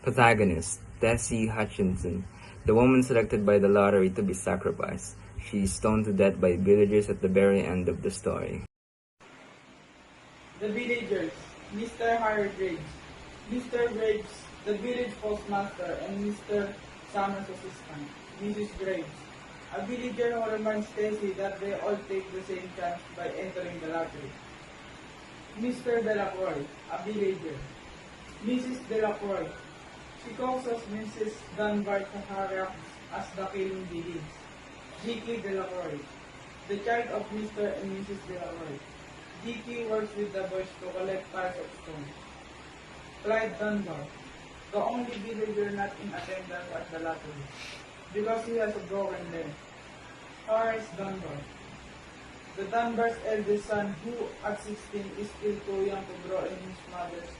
Protagonist, Tessie Hutchinson, the woman selected by the lottery to be sacrificed. She is stoned to death by villagers at the very end of the story. The villagers, Mr. Harry Graves, Mr. Graves, the village postmaster, and Mr. Summers' assistant, Mrs. Graves. A villager who reminds Stacy that they all take the same chance by entering the lottery. Mr. Delacroix, a villager. Mrs. Delacroix. She causes Mrs. Dunbar to harass as the killing begins. Dickie Delacroix, the child of Mr. and Mrs. Delacroix. Dickie works with the boys to collect piles of stone. Clyde Dunbar, the only villager not in attendance at the lottery, because he has a broken leg. Horace Dunbar, the Dunbar's eldest son who at 16 is still too young to grow in his mother's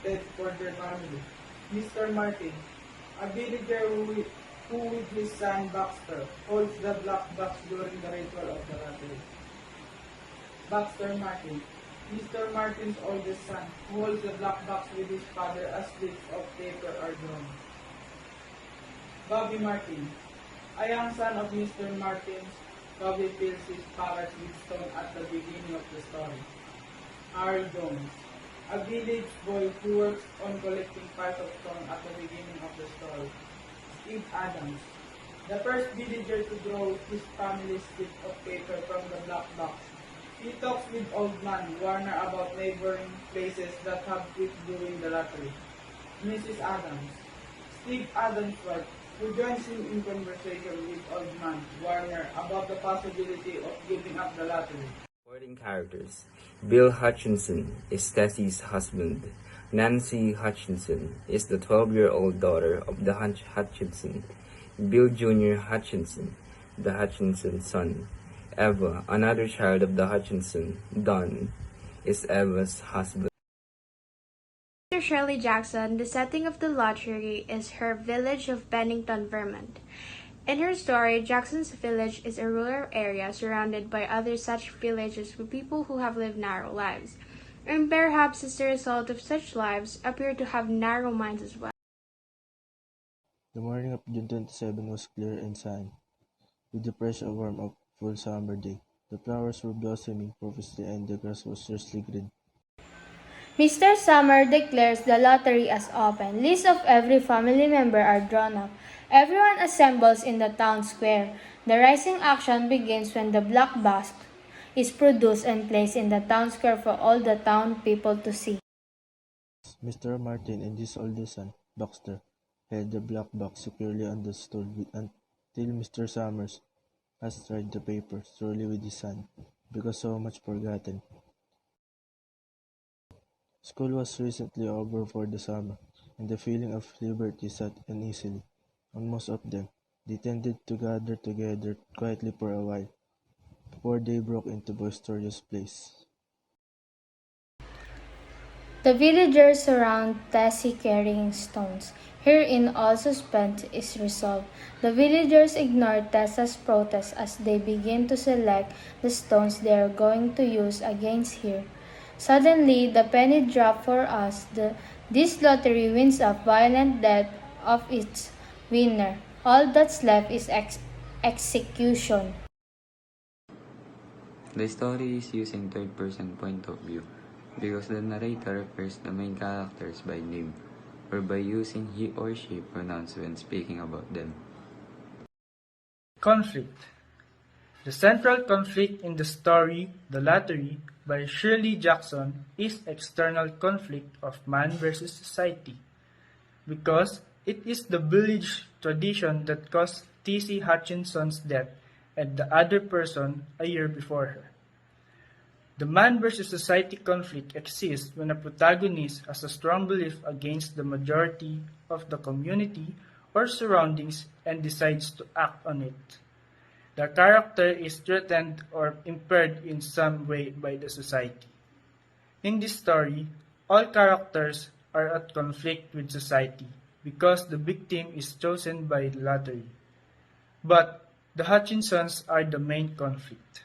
stead for their family. Mr. Martin, a villager who with his son Baxter holds the black box during the ritual of the lottery. Baxter Martin, Mr. Martin's oldest son, who holds the black box with his father as slips of paper are drawn. Bobby Martin, a young son of Mr. Martin's. Bobby fills his pockets with stone at the beginning of the story. Harry Jones, a village boy who works on collecting piles of stone at the beginning of the story. Steve Adams, the first villager to draw his family's slip of paper from the black box. He talks with old man Warner about neighboring places that have quit doing the lottery. Mrs. Adams, Steve Adams' wife, who joins him in conversation with old man Warner about the possibility of giving up the lottery. Supporting characters. Bill Hutchinson is Tessie's husband. Nancy Hutchinson is the 12-year-old daughter of the Hutchinson. Bill Jr. Hutchinson, the Hutchinson son. Eva, another child of the Hutchinson, Don, is Eva's husband. Shirley Jackson, the setting of the lottery is her village of Bennington, Vermont. In her story, Jackson's village is a rural area surrounded by other such villages with people who have lived narrow lives, and perhaps as a result of such lives, appear to have narrow minds as well. The morning of June 27 was clear and sunny, with the fresh warmth of full summer day. The flowers were blossoming profusely and the grass was freshly green. Mr. Summer declares the lottery as open. Lists of every family member are drawn up. Everyone assembles in the town square. The rising action begins when the black box is produced and placed in the town square for all the town people to see. Mr. Martin and his oldest son, Baxter, held the black box securely on the stool until Mr. Summers has tried the paper thoroughly with his son, because so much forgotten. School was recently over for the summer, and the feeling of liberty sat uneasily on most of them. They tended to gather together quietly for a while, before they broke into boisterous plays. The villagers surround Tessie carrying stones. Herein all suspense is resolved. The villagers ignore Tessa's protest as they begin to select the stones they are going to use against her. Suddenly, the penny drops for us. This lottery wins a violent death of its winner. All that's left is execution. The story is using third-person point of view because the narrator refers the main characters by name or by using he or she pronouns when speaking about them. Conflict. The central conflict in the story, The Lottery, by Shirley Jackson, is external conflict of man versus society, because it is the village tradition that caused T.C. Hutchinson's death and the other person a year before her. The man versus society conflict exists when a protagonist has a strong belief against the majority of the community or surroundings and decides to act on it. The character is threatened or impaired in some way by the society. In this story, all characters are at conflict with society because the victim is chosen by the lottery. But the Hutchinsons are the main conflict.